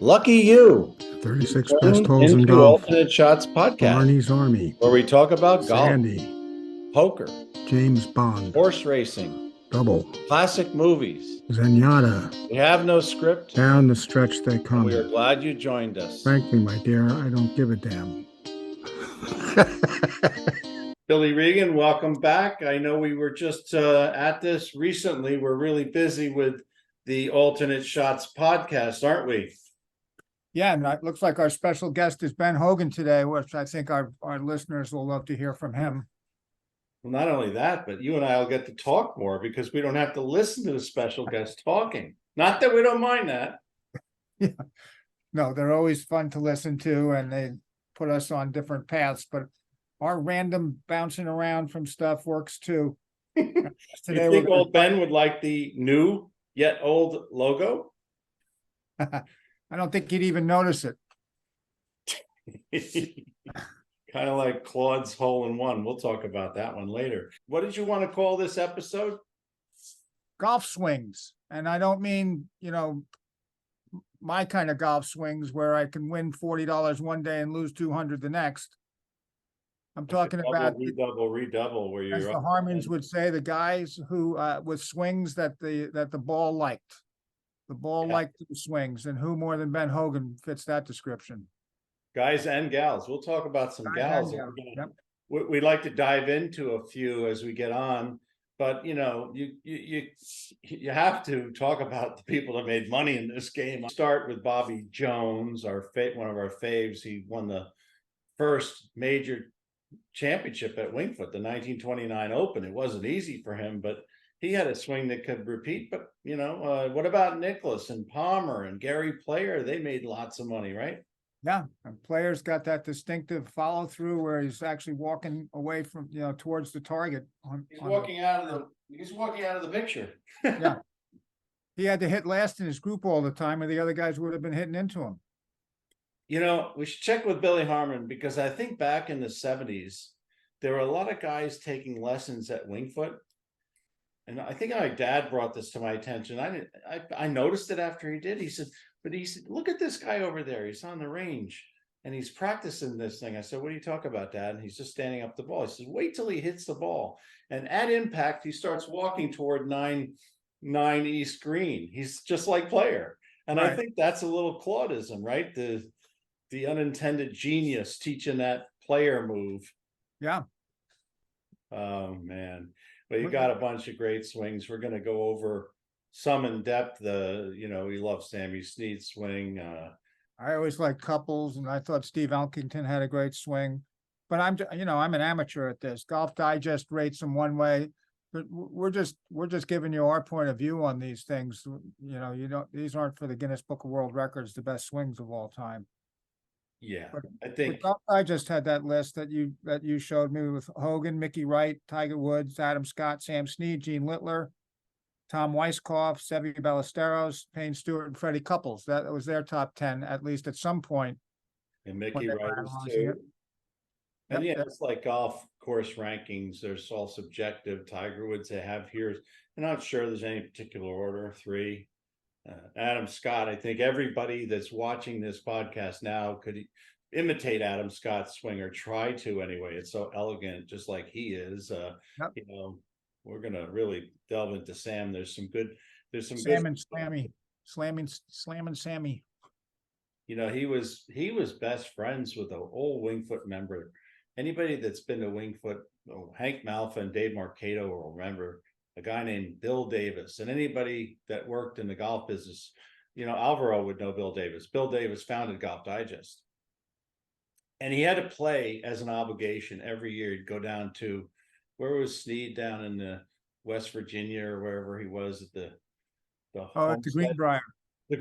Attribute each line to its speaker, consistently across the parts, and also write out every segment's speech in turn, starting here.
Speaker 1: Lucky you.
Speaker 2: 36
Speaker 1: Tuned
Speaker 2: best holes in
Speaker 1: into
Speaker 2: golf.
Speaker 1: Alternate Shots podcast,
Speaker 2: Barney's Army.
Speaker 1: where we talk about golf,
Speaker 2: Sandy.
Speaker 1: poker,
Speaker 2: James Bond.
Speaker 1: horse racing,
Speaker 2: Double.
Speaker 1: classic movies.
Speaker 2: Zenyatta.
Speaker 1: We have no script.
Speaker 2: Down the stretch they
Speaker 1: And
Speaker 2: come.
Speaker 1: we are glad you joined us.
Speaker 2: Frankly, my dear, I don't give a damn.
Speaker 1: Billy Regan, welcome back. I know we were just at this recently. We're really busy with the Alternate Shots podcast, aren't we?
Speaker 3: Yeah, and it looks like our special guest is Ben Hogan today, which I think our listeners will love to hear from him.
Speaker 1: Well, not only that, but you and I will get to talk more because we don't have to listen to the special guest talking. Not that we don't mind that.
Speaker 3: Yeah. No, they're always fun to listen to, and they put us on different paths, but our random bouncing around from stuff works too.
Speaker 1: Today, you think old Ben would like the new yet old logo?
Speaker 3: I don't think he'd even notice it.
Speaker 1: Kind of like Claude's hole in one. We'll talk about that one later. What did you want to call this episode?
Speaker 3: Golf swings. And I don't mean, my kind of golf swings where I can win $40 one day and lose 200 the next. I'm talking about
Speaker 1: redouble, where you're,
Speaker 3: as the Harmons would say, the guys who with swings that the ball liked. The ball liked the swings, and who more than Ben Hogan fits that description?
Speaker 1: Guys and gals. We'll talk about some gals.
Speaker 3: Yep.
Speaker 1: We'd like to dive into a few as we get on, but you have to talk about the people that made money in this game. I'll start with Bobby Jones, one of our faves. He won the first major championship at Winged Foot, the 1929 Open. It wasn't easy for him, but he had a swing that could repeat. But what about Nicklaus and Palmer and Gary Player? They made lots of money, right?
Speaker 3: Yeah, and Player's got that distinctive follow through where he's actually walking away from towards the target.
Speaker 1: He's walking out of the picture.
Speaker 3: Yeah, he had to hit last in his group all the time, or the other guys would have been hitting into him.
Speaker 1: We should check with Billy Harmon, because I think back in the 70s, there were a lot of guys taking lessons at Winged Foot. And I think my dad brought this to my attention. I noticed it after he did. He said, look at this guy over there. He's on the range and he's practicing this thing. I said, what do you talk about, Dad? And he's just standing up the ball. He says, wait till he hits the ball. And at impact, he starts walking toward 9 East Green. He's just like Player. And right. I think that's a little Claudism, right? The unintended genius teaching that Player move.
Speaker 3: Yeah.
Speaker 1: Oh, man. Well, you got a bunch of great swings. We're going to go over some in depth. We love Sammy Snead's swing.
Speaker 3: I always liked Couples, and I thought Steve Elkington had a great swing. But I'm an amateur at this. Golf Digest rates them one way, but we're just giving you our point of view on these things. These aren't for the Guinness Book of World Records, the best swings of all time.
Speaker 1: Yeah, I think
Speaker 3: I just had that list that you showed me with Hogan, Mickey Wright, Tiger Woods, Adam Scott, Sam Snead, Gene Littler, Tom Weiskopf, Seve Ballesteros, Payne Stewart, and Freddie Couples. That was their top 10, at least at some point.
Speaker 1: And Mickey Wright too. And it's like golf course rankings. There's all subjective. Tiger Woods, they have here. I'm not sure there's any particular order. 3. Adam Scott, I think everybody that's watching this podcast now could imitate Adam Scott's swing, or try to anyway. It's so elegant, just like he is.
Speaker 3: Yep.
Speaker 1: We're gonna really delve into Sam. There's some
Speaker 3: Sam and Slammy, slamming Sammy.
Speaker 1: He was best friends with an old Winged Foot member. Anybody that's been to Winged Foot, Hank Malfa and Dave Marcato will remember a guy named Bill Davis. And anybody that worked in the golf business, Alvaro would know Bill Davis. Bill Davis founded Golf Digest. And he had to play as an obligation every year. He'd go down to, where was Snead, down in the West Virginia or wherever he was at the
Speaker 3: Greenbrier.
Speaker 1: The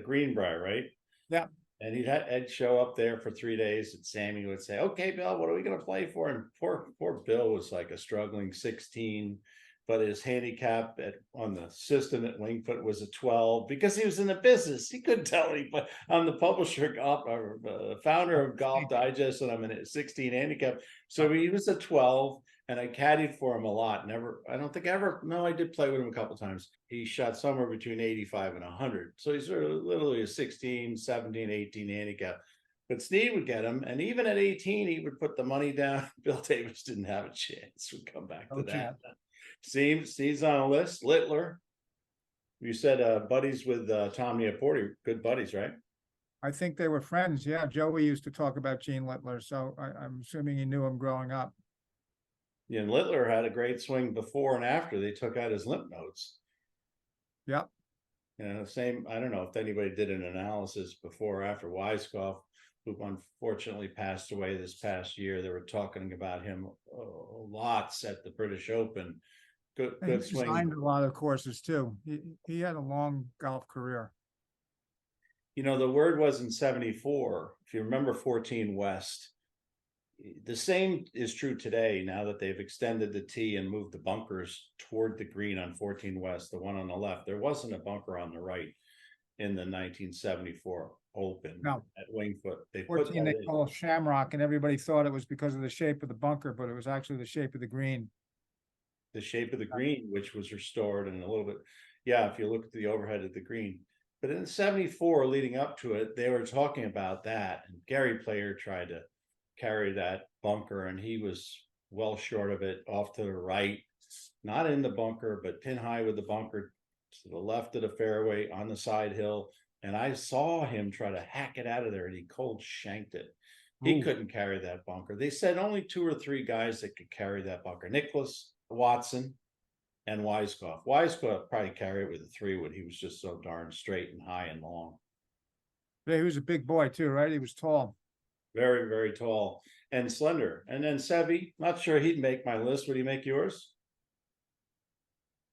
Speaker 1: Greenbrier, right?
Speaker 3: Yeah.
Speaker 1: And he'd show up there for 3 days, and Sammy would say, okay, Bill, what are we going to play for? And poor Bill was like a struggling 16, but his handicap on the system at Winged Foot was a 12, because he was in the business. He couldn't tell anybody. I'm the publisher, founder of Golf Digest, and I'm in a 16 handicap. So he was a 12, And I caddied for him a lot. I don't think ever, no, I did play with him a couple times. He shot somewhere between 85 and 100. So he's sort of literally a 16, 17, 18 handicap. But Snead would get him. And even at 18, he would put the money down. Bill Davis didn't have a chance. We'd come back to
Speaker 3: No
Speaker 1: that.
Speaker 3: chance.
Speaker 1: Snead's on a list. Littler. You said buddies with Tom Neaporti. Good buddies, right?
Speaker 3: I think they were friends. Yeah, Joey used to talk about Gene Littler, so I'm assuming he knew him growing up.
Speaker 1: Yeah, and Littler had a great swing before and after they took out his lymph nodes.
Speaker 3: Yep.
Speaker 1: Same. I don't know if anybody did an analysis before or after Weiskopf, who unfortunately passed away this past year. They were talking about him lots at the British Open. Good
Speaker 3: He
Speaker 1: swing.
Speaker 3: designed a lot of courses too. He had a long golf career.
Speaker 1: The word was in 74. If you remember 14 West, the same is true today now that they've extended the tee and moved the bunkers toward the green on 14 West, the one on the left. There wasn't a bunker on the right in the 1974 Open at Wingfoot. They
Speaker 3: 14 they call Shamrock, and everybody thought it was because of the shape of the bunker, but it was actually the shape of the green.
Speaker 1: The shape of the green, which was restored and a little bit, yeah, if you look at the overhead of the green. But in 74, leading up to it, they were talking about that. And Gary Player tried to carry that bunker, and he was well short of it, off to the right, not in the bunker, but pin high with the bunker to the left of the fairway on the side hill. And I saw him try to hack it out of there, and he cold shanked it. He couldn't carry that bunker. They said only 2 or 3 guys that could carry that bunker: Nicklaus, Watson, and Weiskopf. Weiskopf probably carry it with a 3-wood. He was just so darn straight and high and long.
Speaker 3: Yeah, he was a big boy too, right? He was tall.
Speaker 1: Very, very tall and slender. And then Seve, not sure he'd make my list. Would he make yours?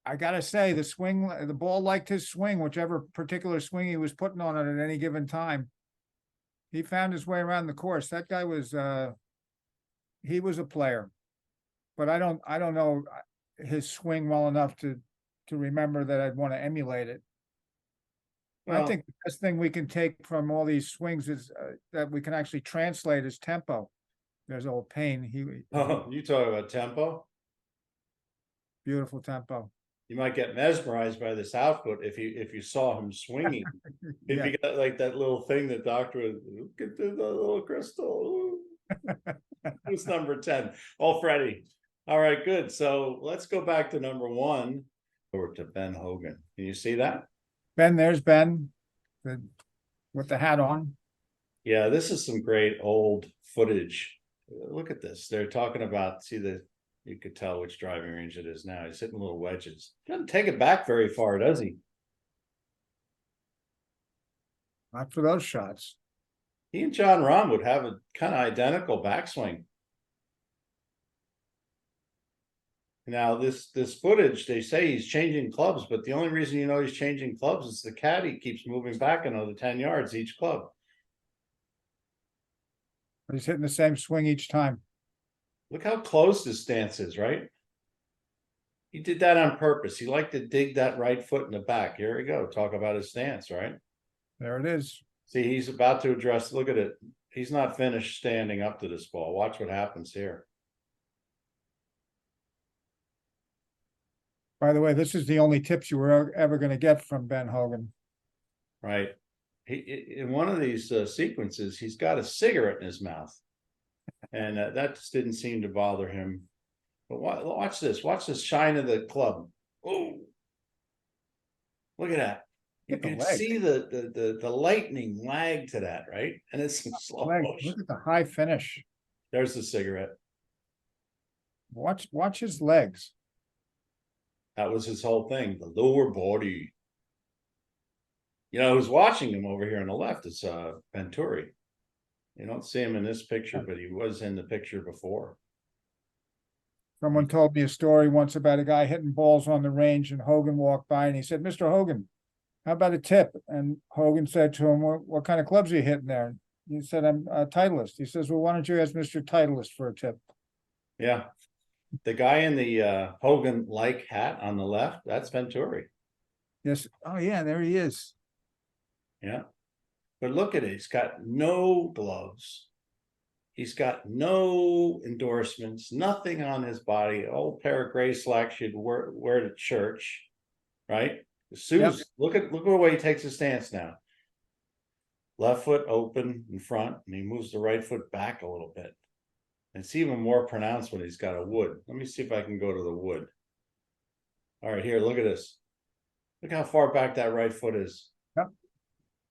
Speaker 3: I gotta say, the ball liked his swing, whichever particular swing he was putting on it at any given time. He found his way around the course. That guy was, he was a player. But I don't know his swing well enough to remember that I'd want to emulate it. Well, I think the best thing we can take from all these swings is that we can actually translate his tempo. There's old Payne.
Speaker 1: You talk about tempo.
Speaker 3: Beautiful tempo.
Speaker 1: You might get mesmerized by this output if you saw him swinging. If you got like that little thing the doctor would look at the little crystal. Who's number 10? Oh, Freddie. All right, good. So let's go back to number 1 over to Ben Hogan. Can you see that?
Speaker 3: Ben, there's Ben with the hat on.
Speaker 1: Yeah, this is some great old footage. Look at this. They're talking about, you could tell which driving range it is now. He's hitting little wedges. Doesn't take it back very far, does he?
Speaker 3: Not for those shots.
Speaker 1: He and John Rahm would have a kind of identical backswing. Now, this footage, they say he's changing clubs, but the only reason he's changing clubs is the caddy keeps moving back another 10 yards each club.
Speaker 3: He's hitting the same swing each time.
Speaker 1: Look how close his stance is, right? He did that on purpose. He liked to dig that right foot in the back. Here we go. Talk about his stance, right?
Speaker 3: There it is.
Speaker 1: See, he's about to address, look at it. He's not finished standing up to this ball. Watch what happens here.
Speaker 3: By the way, this is the only tips you were ever going to get from Ben Hogan.
Speaker 1: Right. In one of these sequences, he's got a cigarette in his mouth. And that just didn't seem to bother him. But watch this. Watch the shine of the club. Oh, look at that. You can see the lightning lag to that, right? And it's in slow motion.
Speaker 3: Look at the high finish.
Speaker 1: There's the cigarette.
Speaker 3: Watch his legs.
Speaker 1: That was his whole thing. The lower body. Who's watching him over here on the left is Venturi. You don't see him in this picture, but he was in the picture before.
Speaker 3: Someone told me a story once about a guy hitting balls on the range, and Hogan walked by and he said, "Mr. Hogan, how about a tip?" And Hogan said to him, what kind of clubs are you hitting there? He said, "I'm a Titleist." He says, "Well, why don't you ask Mr. Titleist for a tip?"
Speaker 1: Yeah. The guy in the Hogan-like hat on the left, that's Venturi.
Speaker 3: Yes. Oh, yeah, there he is.
Speaker 1: Yeah. But look at it. He's got no gloves. He's got no endorsements, nothing on his body. Old pair of gray slacks you'd wear to church, right? Sue's look at the way he takes his stance now. Left foot open in front, and he moves the right foot back a little bit. It's even more pronounced when he's got a wood. Let me see if I can go to the wood. All right, here, look at this. Look how far back that right foot is.
Speaker 3: Yep.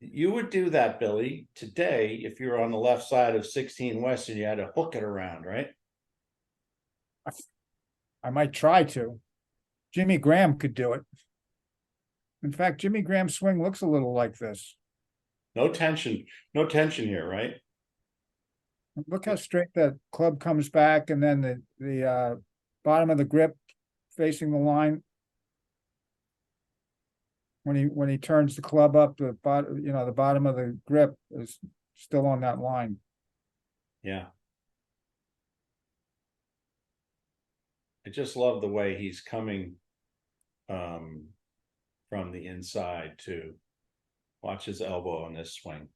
Speaker 1: You would do that, Billy, today if you're on the left side of 16 West and you had to hook it around, right?
Speaker 3: I might try to. Jimmy Graham could do it. In fact, Jimmy Graham's swing looks a little like this.
Speaker 1: No tension here, right?
Speaker 3: Look how straight that club comes back, and then the bottom of the grip facing the line. When he turns the club up, the bottom of the grip is still on that line.
Speaker 1: Yeah. I just love the way he's coming from the inside too. Watch his elbow on this swing,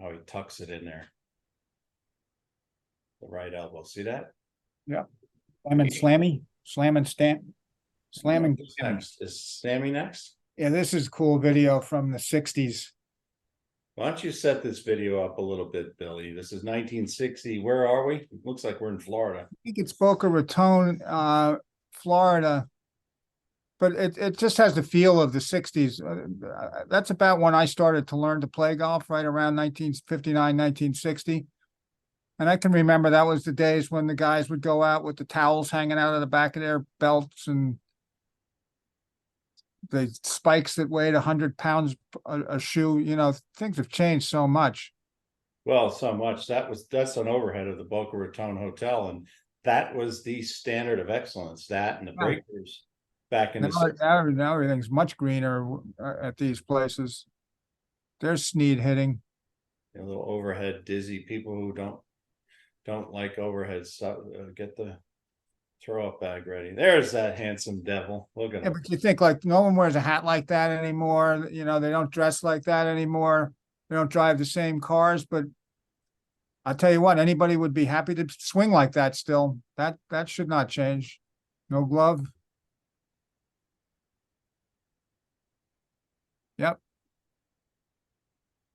Speaker 1: how he tucks it in there. The right elbow, see that?
Speaker 3: Yeah. Slamming.
Speaker 1: Who's next? Is Sammy next?
Speaker 3: Yeah, this is a cool video from the 60s.
Speaker 1: Why don't you set this video up a little bit, Billy? This is 1960. Where are we? It looks like we're in Florida.
Speaker 3: I think it's Boca Raton, Florida. But it just has the feel of the 60s. That's about when I started to learn to play golf, right around 1959, 1960. And I can remember that was the days when the guys would go out with the towels hanging out of the back of their belts and the spikes that weighed 100 pounds a shoe. You know, things have changed so much.
Speaker 1: Well, so much. That's an overhead of the Boca Raton Hotel, and that was the standard of excellence. That and the breakers back in
Speaker 3: now everything's much greener at these places. There's Snead hitting.
Speaker 1: A little overhead dizzy. People who don't like overhead stuff, get the throw up bag ready. There's that handsome devil. Look at him.
Speaker 3: But you think like no one wears a hat like that anymore. You know, they don't dress like that anymore. They don't drive the same cars, but I'll tell you what, anybody would be happy to swing like that still. That should not change. No glove. Yep.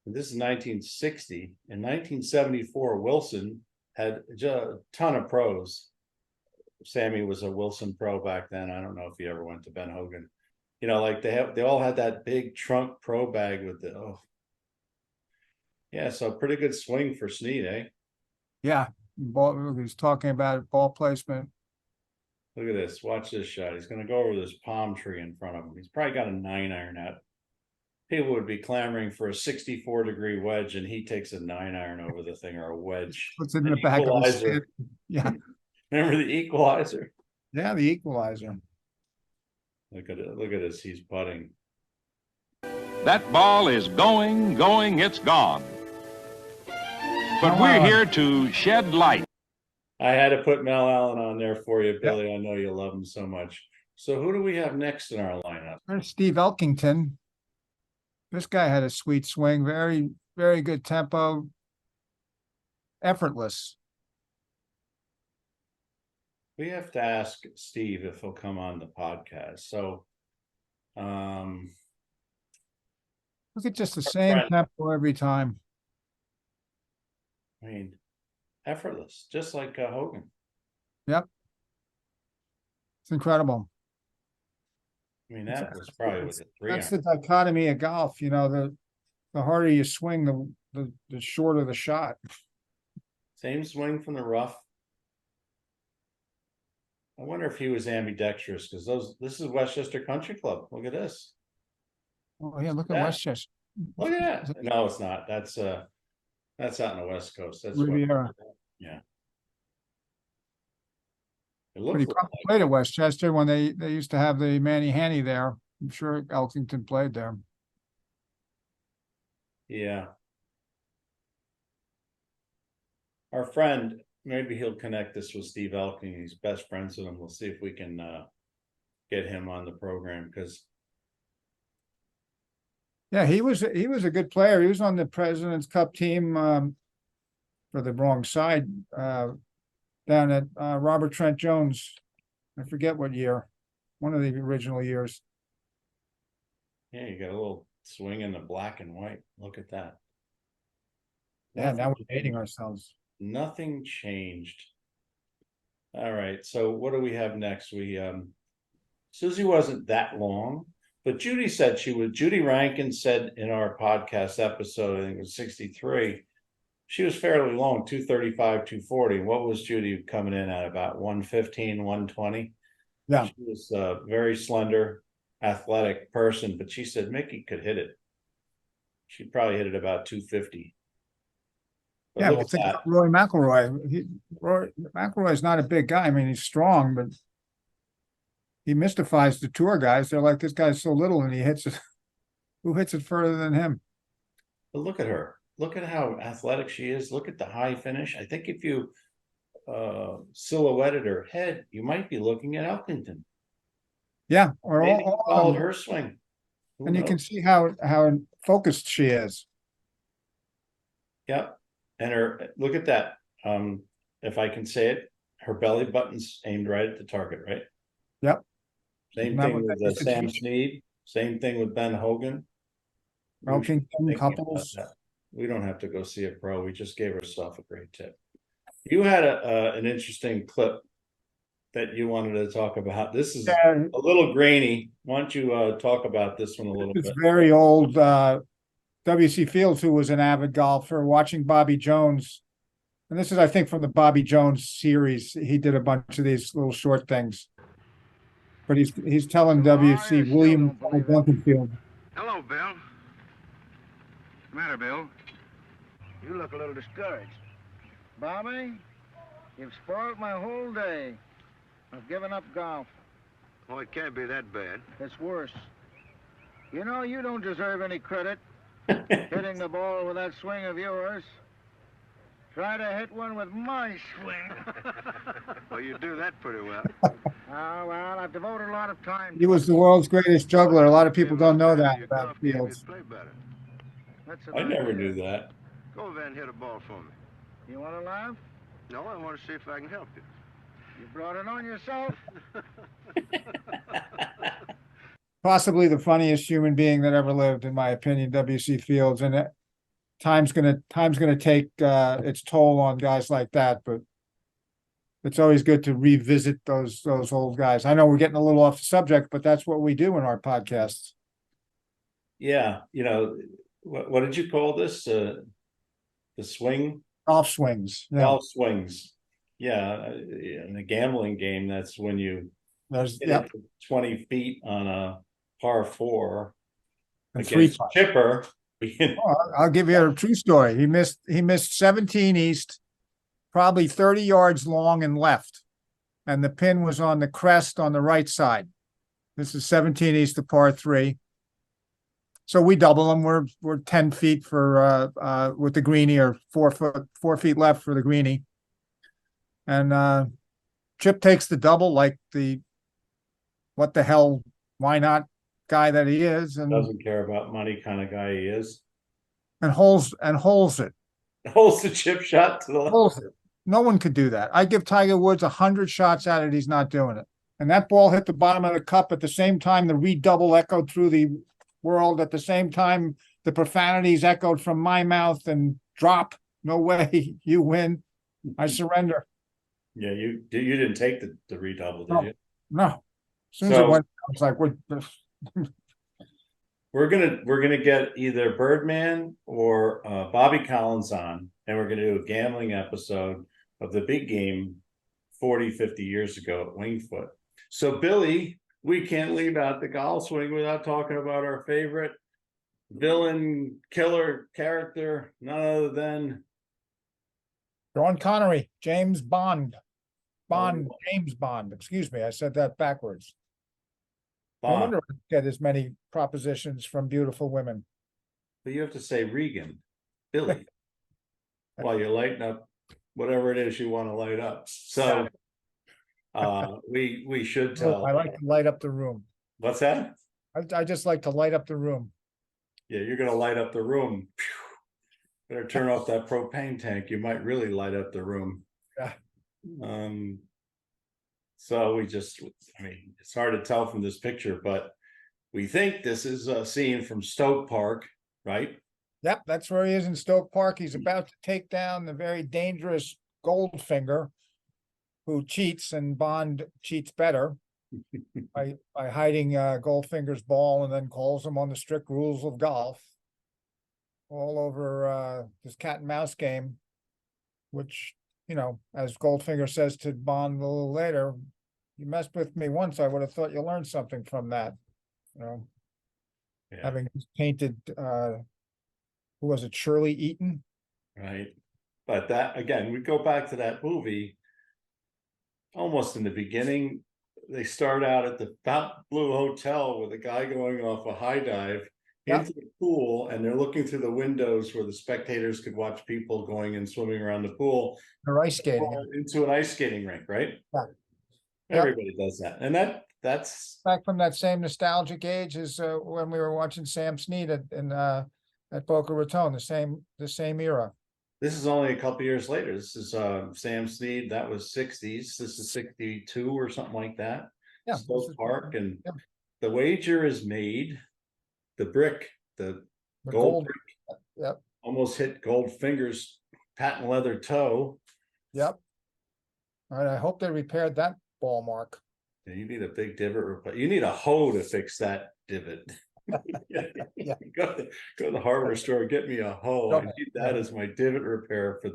Speaker 1: This is 1960. In 1974, Wilson had a ton of pros. Sammy was a Wilson pro back then. I don't know if he ever went to Ben Hogan. You know, like they all had that big trunk pro bag with the yeah, so pretty good swing for Snead, eh?
Speaker 3: Yeah. He's talking about ball placement.
Speaker 1: Look at this. Watch this shot. He's going to go over this palm tree in front of him. He's probably got a 9-iron out. People would be clamoring for a 64-degree wedge, and he takes a 9-iron over the thing, or a wedge.
Speaker 3: Puts it in the back of the stick. Yeah.
Speaker 1: Remember the equalizer?
Speaker 3: Yeah, the equalizer.
Speaker 1: Look at it. Look at this. He's putting.
Speaker 4: That ball is going, it's gone. But we're here to shed light.
Speaker 1: I had to put Mel Allen on there for you, Billy. Yep. I know you love him so much. So who do we have next in our lineup?
Speaker 3: There's Steve Elkington. This guy had a sweet swing. Very, very good tempo. Effortless.
Speaker 1: We have to ask Steve if he'll come on the podcast. So,
Speaker 3: look at just the same tempo every time.
Speaker 1: I mean, effortless, just like Hogan.
Speaker 3: Yep. It's incredible.
Speaker 1: I mean, that was probably with a 3-iron.
Speaker 3: That's the dichotomy of golf. You know, the harder you swing, the shorter the shot.
Speaker 1: Same swing from the rough. I wonder if he was ambidextrous, because this is Westchester Country Club. Look at this.
Speaker 3: Oh yeah, look at Westchester.
Speaker 1: Look at that. No, it's not. That's out on the West Coast. That's
Speaker 3: Riviera.
Speaker 1: Yeah.
Speaker 3: But he probably played at Westchester when they used to have the Manny Hanny there. I'm sure Elkington played there.
Speaker 1: Yeah. Our friend, maybe he'll connect this with Steve Elking. He's best friends with him. We'll see if we can get him on the program, because
Speaker 3: yeah, he was a good player. He was on the President's Cup team for the wrong side, down at, Robert Trent Jones. I forget what year, one of the original years.
Speaker 1: Yeah, you got a little swing in the black and white. Look at that.
Speaker 3: Yeah, now we're
Speaker 1: Nothing
Speaker 3: dating
Speaker 1: changed.
Speaker 3: ourselves.
Speaker 1: Nothing changed. All right, so what do we have next? Susie wasn't that long, but Judy said Judy Rankin said in our podcast episode, I think it was 63, she was fairly long, 235, 240. What was Judy coming in at, about 115, 120?
Speaker 3: Yeah.
Speaker 1: She was a very slender, athletic person, but she said Mickey could hit it. She'd probably hit it about 250. But
Speaker 3: Yeah,
Speaker 1: look
Speaker 3: well,
Speaker 1: at
Speaker 3: think
Speaker 1: that.
Speaker 3: about Roy McIlroy. Roy McIlroy's not a big guy. I mean, he's strong, but he mystifies the tour guys. They're like, this guy's so little and he hits it. Who hits it further than him?
Speaker 1: But look at her. Look at how athletic she is. Look at the high finish. I think if you silhouetted her head, you might be looking at Elkington.
Speaker 3: Yeah, or
Speaker 1: Maybe
Speaker 3: all
Speaker 1: followed her swing. Who
Speaker 3: and you can
Speaker 1: knows?
Speaker 3: see how focused she is.
Speaker 1: Yep. And her, look at that. If I can say it, her belly button's aimed right at the target, right?
Speaker 3: Yep.
Speaker 1: Same
Speaker 3: Not
Speaker 1: thing
Speaker 3: what
Speaker 1: with
Speaker 3: that
Speaker 1: Sam
Speaker 3: is.
Speaker 1: Snead. Same thing with Ben Hogan. We should be
Speaker 3: Elkington
Speaker 1: thinking about
Speaker 3: couples.
Speaker 1: that. We don't have to go see a pro. We just gave ourselves a great tip. You had an interesting clip that you wanted to talk about. This is
Speaker 3: Yeah,
Speaker 1: a little grainy. Why don't you talk about this one a little
Speaker 3: it's
Speaker 1: bit?
Speaker 3: very old. W.C. Fields, who was an avid golfer, watching Bobby Jones. And this is, I think, from the Bobby Jones series. He did a bunch of these little short things. But he's telling W.C. William Duncanfield.
Speaker 5: Hello, Bill. What's the matter, Bill? You look a little discouraged. Bobby, you've spoiled my whole day. I've given up golf.
Speaker 6: Oh, it can't be that bad.
Speaker 5: It's worse. You know, you don't deserve any credit hitting the ball with that swing of yours. Try to hit one with my swing.
Speaker 6: Well, you do that pretty well.
Speaker 5: Oh, well, I've devoted a lot of time.
Speaker 3: He was the world's greatest juggler. A lot of people don't know that about Fields.
Speaker 6: Play better.
Speaker 5: That's
Speaker 1: I
Speaker 5: about
Speaker 1: never
Speaker 5: it.
Speaker 1: knew that.
Speaker 6: Go over there and hit a ball for me.
Speaker 5: You want to laugh?
Speaker 6: No, I want to see if I can help you.
Speaker 5: You brought it on yourself.
Speaker 3: Possibly the funniest human being that ever lived, in my opinion, W.C. Fields. And time's gonna take its toll on guys like that, but it's always good to revisit those old guys. I know we're getting a little off the subject, but that's what we do in our podcasts.
Speaker 1: Yeah, what did you call this? The swing?
Speaker 3: Golf swings. Yeah,
Speaker 1: Golf swings. Yeah, in a gambling game, that's when you
Speaker 3: there's
Speaker 1: hit it 20 feet on a par 4
Speaker 3: and
Speaker 1: against
Speaker 3: 3
Speaker 1: chipper.
Speaker 3: Oh, I'll give you a true story. He missed 17 east, probably 30 yards long and left. And the pin was on the crest on the right side. This is 17 east to par 3. So we double them. We're 10 feet for with the greenie, or 4 feet left for the greenie. And Chip takes the double like the what the hell, why not guy that he is, and
Speaker 1: Doesn't care about money kind of guy he is.
Speaker 3: holds it.
Speaker 1: Holds the chip shot to the left.
Speaker 3: Holds it. No one could do that. I give Tiger Woods 100 shots at it. He's not doing it. And that ball hit the bottom of the cup at the same time. The redouble echoed through the world at the same time. The profanities echoed from my mouth and drop. No way. You win. I surrender.
Speaker 1: Yeah, you didn't take the redouble, did
Speaker 3: No.
Speaker 1: you?
Speaker 3: No. As soon as
Speaker 1: So-
Speaker 3: it went, I was like,
Speaker 1: We're gonna get either Birdman or Bobby Collins on, and we're gonna do a gambling episode of the big game 40, 50 years ago at Wingfoot. So Billy, we can't leave out the golf swing without talking about our favorite villain killer character, none other than
Speaker 3: Sean Connery, James Bond. James Bond. Excuse me, I said that backwards. No
Speaker 1: Bond.
Speaker 3: wonder I get as many propositions from beautiful women.
Speaker 1: But you have to say Regan, Billy, while you're lighting up whatever it is you want to light up. So we should tell.
Speaker 3: I like to light up the room.
Speaker 1: What's that?
Speaker 3: I just like to light up the room.
Speaker 1: Yeah, you're gonna light up the room. Better turn off that propane tank. You might really light up the room.
Speaker 3: Yeah.
Speaker 1: So I mean, it's hard to tell from this picture, but we think this is a scene from Stoke Park, right?
Speaker 3: Yep, that's where he is in Stoke Park. He's about to take down the very dangerous Goldfinger, who cheats, and Bond cheats better by hiding Goldfinger's ball and then calls him on the strict rules of golf. All over this cat and mouse game, which, you know, as Goldfinger says to Bond a little later, you messed with me once, I would have thought you learned something from that. You know,
Speaker 1: Yeah,
Speaker 3: having painted who was it, Shirley Eaton?
Speaker 1: right. But that, again, we go back to that movie. Almost in the beginning, they start out at the Fountain Blue Hotel with a guy going off a high dive
Speaker 3: Yep.
Speaker 1: into the pool, and they're looking through the windows where the spectators could watch people going and swimming around the pool
Speaker 3: Or ice skating.
Speaker 1: into an ice skating rink, right?
Speaker 3: Yeah.
Speaker 1: Everybody does that, and that's
Speaker 3: Back from that same nostalgic age as when we were watching Sam Snead at Boca Raton, the same era.
Speaker 1: this is only a couple years later. This is Sam Snead. That was 60s. This is 62 or something like that.
Speaker 3: Yeah,
Speaker 1: Stoke Park, and
Speaker 3: yeah.
Speaker 1: the wager is made. The brick, the
Speaker 3: The
Speaker 1: gold
Speaker 3: gold,
Speaker 1: brick,
Speaker 3: yep,
Speaker 1: almost hit Goldfinger's patent leather toe.
Speaker 3: yep. All right, I hope they repaired that ball mark.
Speaker 1: Yeah, you need a big divot. You need a hoe to fix that divot.
Speaker 3: Yeah.
Speaker 1: Go to the hardware store, get me a hoe. I need that as my divot repair for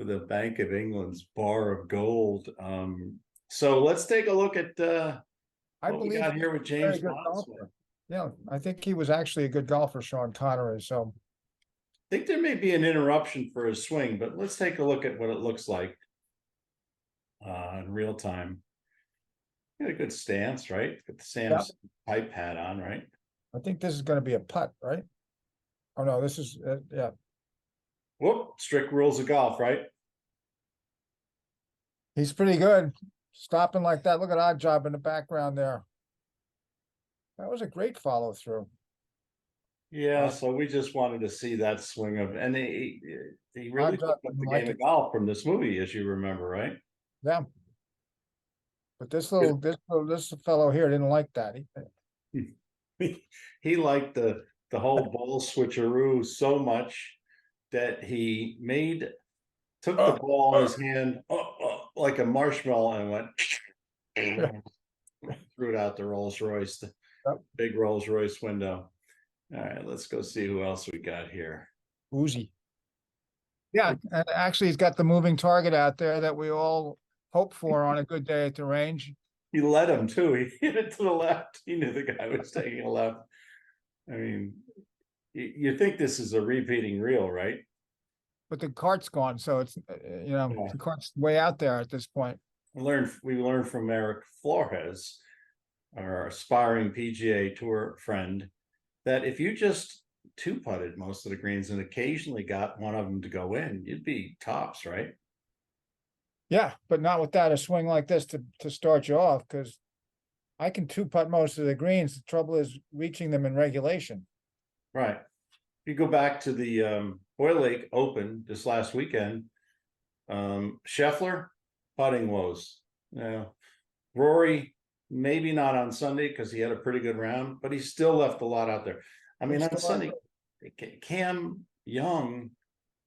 Speaker 1: the Bank of England's bar of gold. So let's take a look at
Speaker 3: I
Speaker 1: what we
Speaker 3: believe
Speaker 1: got here with James
Speaker 3: very good
Speaker 1: Bond.
Speaker 3: golfer. Yeah, I think he was actually a good golfer, Sean Connery, so.
Speaker 1: I think there may be an interruption for his swing, but let's take a look at what it looks like in real time. Got a good stance, right? Got the Sam's pipe hat on, right?
Speaker 3: I think this is gonna be a putt, right? Oh, no, this is, yeah,
Speaker 1: Whoop, strict rules of golf, right?
Speaker 3: he's pretty good. Stopping like that, look at Odd Job in the background there. That was a great follow through.
Speaker 1: Yeah, so we just wanted to see that swing of, and he really
Speaker 3: Odd Job
Speaker 1: took up
Speaker 3: didn't
Speaker 1: the
Speaker 3: like
Speaker 1: game of
Speaker 3: it.
Speaker 1: golf from this movie, as you remember, right?
Speaker 3: Yeah. But this fellow here didn't like that.
Speaker 1: He liked the whole ball switcheroo so much that he took the ball in his hand like a marshmallow and went threw it out the Rolls Royce, the big Rolls Royce window. All right, let's go see who else we got here.
Speaker 3: Uzi. Yeah, and actually he's got the moving target out there that we all hope for on a good day at the range.
Speaker 1: He led him too. He hit it to the left. He knew the guy was taking a left. I mean, you think this is a repeating reel, right?
Speaker 3: But the cart's gone, so it's
Speaker 1: Yeah.
Speaker 3: the cart's way out there at this point.
Speaker 1: We learned from Eric Flores, our aspiring PGA Tour friend, that if you just two putted most of the greens and occasionally got one of them to go in, you'd be tops, right?
Speaker 3: Yeah, but not without a swing like this to start you off, because I can two putt most of the greens. The trouble is reaching them in regulation.
Speaker 1: Right. If you go back to the Hoyle Lake Open this last weekend, Scheffler putting woes. Rory maybe not on Sunday because he had a pretty good round, but he still left a lot out there. I mean, on Sunday, Cam Young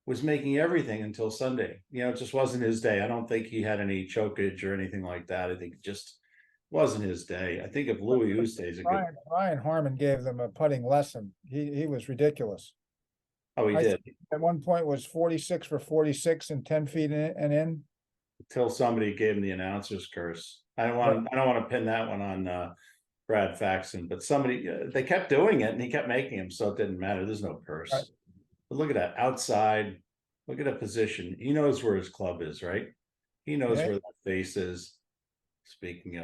Speaker 1: was making everything until Sunday. It just wasn't his day. I don't think he had any chokage or anything like that. I think it just wasn't his day. I think if Louis Oosthuizen's a good.
Speaker 3: Brian Harmon gave them a putting lesson. He was ridiculous.
Speaker 1: Oh, he did.
Speaker 3: At one point was 46 for 46 and 10 feet in.
Speaker 1: Until somebody gave him the announcer's curse. I don't want to pin that one on Brad Faxon, but somebody they kept doing it and he kept making him, so it didn't matter. There's no curse.
Speaker 3: Right.
Speaker 1: But look at that outside. Look at that position. He knows where his club is, right? He knows where that face is. Speaking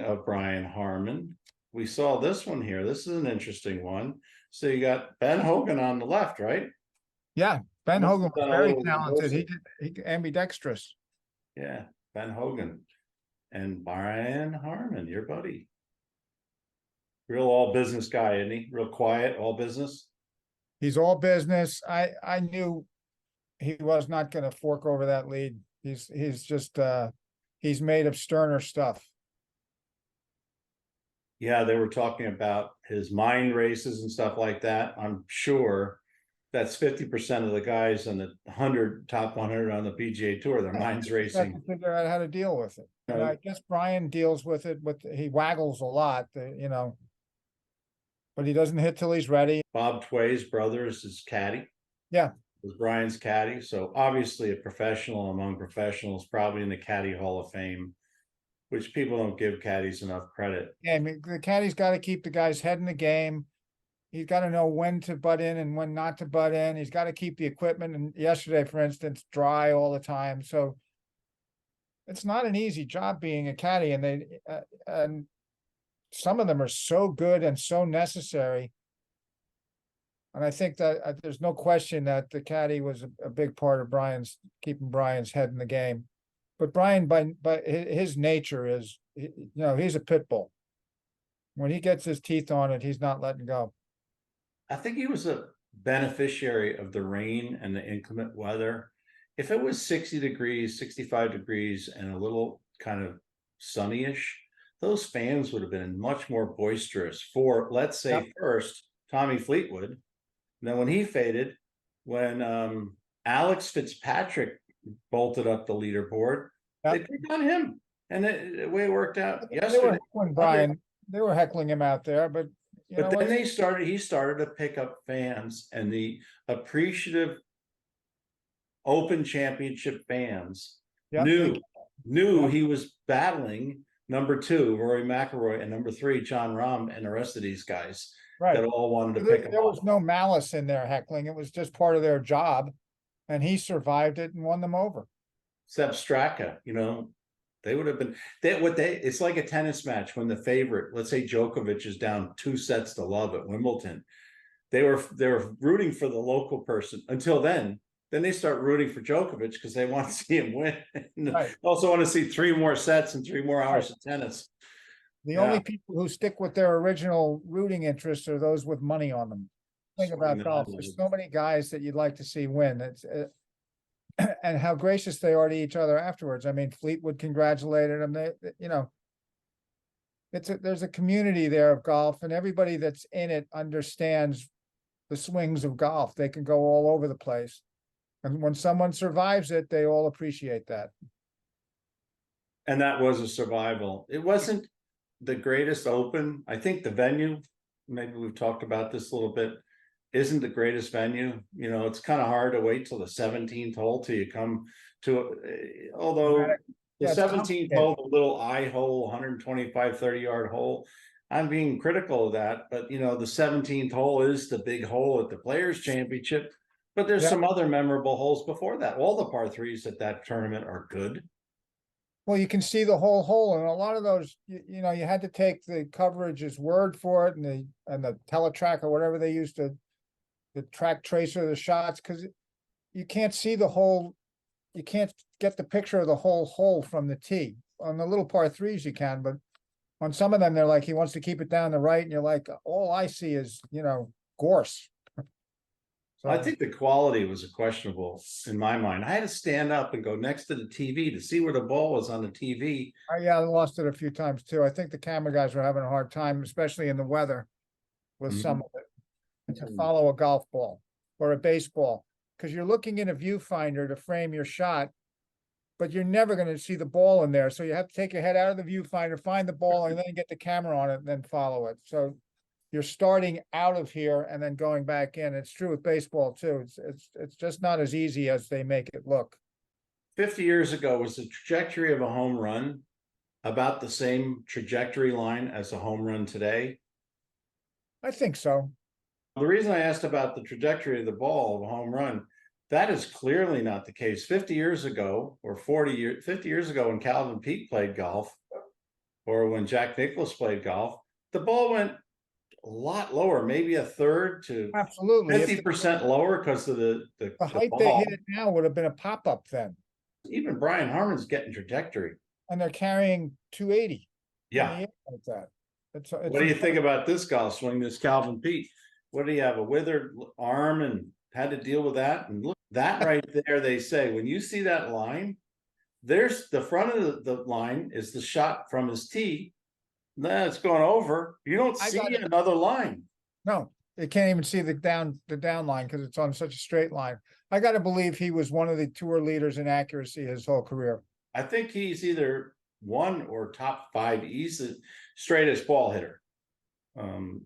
Speaker 1: of Brian Harmon, we saw this one here. This is an interesting one. So you got Ben Hogan on the left, right?
Speaker 3: Yeah, Ben Hogan was very talented.
Speaker 1: He
Speaker 3: ambidextrous.
Speaker 1: Yeah, Ben Hogan and Brian Harmon, your buddy. Real all business guy, isn't he? Real quiet, all business.
Speaker 3: He's all business. I knew he was not gonna fork over that lead. He's just, he's made of sterner stuff.
Speaker 1: Yeah, they were talking about his mind races and stuff like that. I'm sure that's 50% of the guys on the top 100 on the PGA Tour. Their minds
Speaker 3: Just have
Speaker 1: racing.
Speaker 3: to figure out how to deal with it. And
Speaker 1: Right.
Speaker 3: I guess Brian deals with it he waggles a lot, you know. But he doesn't hit till he's ready.
Speaker 1: Bob Tway's brother is his caddy.
Speaker 3: Yeah.
Speaker 1: Was Brian's caddy. So obviously a professional among professionals, probably in the Caddy Hall of Fame, which people don't give caddies enough credit.
Speaker 3: Yeah, I mean, the caddy's got to keep the guy's head in the game. He's got to know when to butt in and when not to butt in. He's got to keep the equipment. And yesterday, for instance, dry all the time. So it's not an easy job being a caddy, and some of them are so good and so necessary. And I think that there's no question that the caddy was a big part of keeping Brian's head in the game. But Brian, by his nature is, you know, he's a pit bull. When he gets his teeth on it, he's not letting go.
Speaker 1: I think he was a beneficiary of the rain and the inclement weather. If it was 60 degrees, 65 degrees, and a little kind of sunnyish, those fans would have been much more boisterous for, let's say,
Speaker 3: Yep.
Speaker 1: first, Tommy Fleetwood. Then when he faded, when Alex Fitzpatrick bolted up the leaderboard, they
Speaker 3: Yep.
Speaker 1: picked on him. And the way it worked out
Speaker 3: They were
Speaker 1: yesterday.
Speaker 3: heckling Brian. They were heckling him out there, but you know
Speaker 1: But then
Speaker 3: what?
Speaker 1: he started to pick up fans, and the appreciative Open Championship fans
Speaker 3: Yep,
Speaker 1: knew he was battling number 2, Rory McIlroy, and number 3, John Rahm, and the rest of these guys
Speaker 3: right.
Speaker 1: that all wanted to
Speaker 3: There,
Speaker 1: pick him
Speaker 3: there
Speaker 1: up.
Speaker 3: was no malice in their heckling. It was just part of their job. And he survived it and won them over.
Speaker 1: Except Straka, you know, they would have been it's like a tennis match when the favorite, let's say Djokovic, is down 2 sets to love at Wimbledon. They were rooting for the local person until then. Then they start rooting for Djokovic because they want to see him win.
Speaker 3: Right.
Speaker 1: Also want to see 3 more sets and 3 more hours of tennis.
Speaker 3: The
Speaker 1: Yeah.
Speaker 3: only people who stick with their original rooting interests are those with money on them. Think about
Speaker 1: Swing
Speaker 3: golf.
Speaker 1: that
Speaker 3: There's
Speaker 1: is-
Speaker 3: so many guys that you'd like to see win. It's and how gracious they are to each other afterwards. I mean, Fleetwood congratulated him. You know, there's a community there of golf, and everybody that's in it understands the swings of golf. They can go all over the place. And when someone survives it, they all appreciate that.
Speaker 1: And that was a survival. It wasn't the greatest Open. I think the venue, maybe we've talked about this a little bit, isn't the greatest venue. You know, it's kind of hard to wait till the 17th hole till you come to, although
Speaker 3: Yeah,
Speaker 1: the
Speaker 3: it's
Speaker 1: 17th
Speaker 3: complicated.
Speaker 1: hole, the little eye hole, 125, 30-yard hole. I'm being critical of that, but you know, the 17th hole is the big hole at the Players Championship. But there's
Speaker 3: Yeah.
Speaker 1: some other memorable holes before that. All the par threes at that tournament are good.
Speaker 3: Well, you can see the whole hole, and a lot of those, you know, you had to take the coverage's word for it, and the teletrack or whatever they used to, the track tracer of the shots, because you can't see the whole, you can't get the picture of the whole hole from the tee. On the little par threes you can, but on some of them, they're like, he wants to keep it down the right, and you're like, all I see is, you know, gorse. So
Speaker 1: I think the quality was questionable in my mind. I had to stand up and go next to the TV to see where the ball was on the TV.
Speaker 3: yeah, I lost it a few times too. I think the camera guys were having a hard time, especially in the weather, with some of it. And to follow a golf ball or a baseball, because you're looking in a viewfinder to frame your shot, but you're never going to see the ball in there. So you have to take your head out of the viewfinder, find the ball, and then get the camera on it and then follow it. So you're starting out of here and then going back in. It's true with baseball too. It's just not as easy as they make it look.
Speaker 1: 50 years ago, was the trajectory of a home run about the same trajectory line as a home run today?
Speaker 3: I think so.
Speaker 1: The reason I asked about the trajectory of the ball of a home run, that is clearly not the case. 50 years ago, or 50 years ago, when Calvin Peake played golf, or when Jack Nicklaus played golf, the ball went a lot lower, maybe a third to
Speaker 3: Absolutely. If
Speaker 1: 50% lower because of the
Speaker 3: height they
Speaker 1: ball.
Speaker 3: hit it now would have been a pop-up then.
Speaker 1: Even Brian Harmon's getting trajectory.
Speaker 3: And they're carrying 280.
Speaker 1: Yeah.
Speaker 3: in the air like that.
Speaker 1: What do you think about this golf swing, this Calvin Peake? what do you have, a withered arm and had to deal with that? And look, that right there, they say, when you see that line, there's the front of the line is the shot from his tee. Then it's going over. You don't
Speaker 3: I
Speaker 1: see
Speaker 3: got it.
Speaker 1: another line.
Speaker 3: No, they can't even see the down line because it's on such a straight line. I gotta believe he was one of the tour leaders in accuracy his whole career.
Speaker 1: I think he's either one or top 5. He's the straightest ball hitter.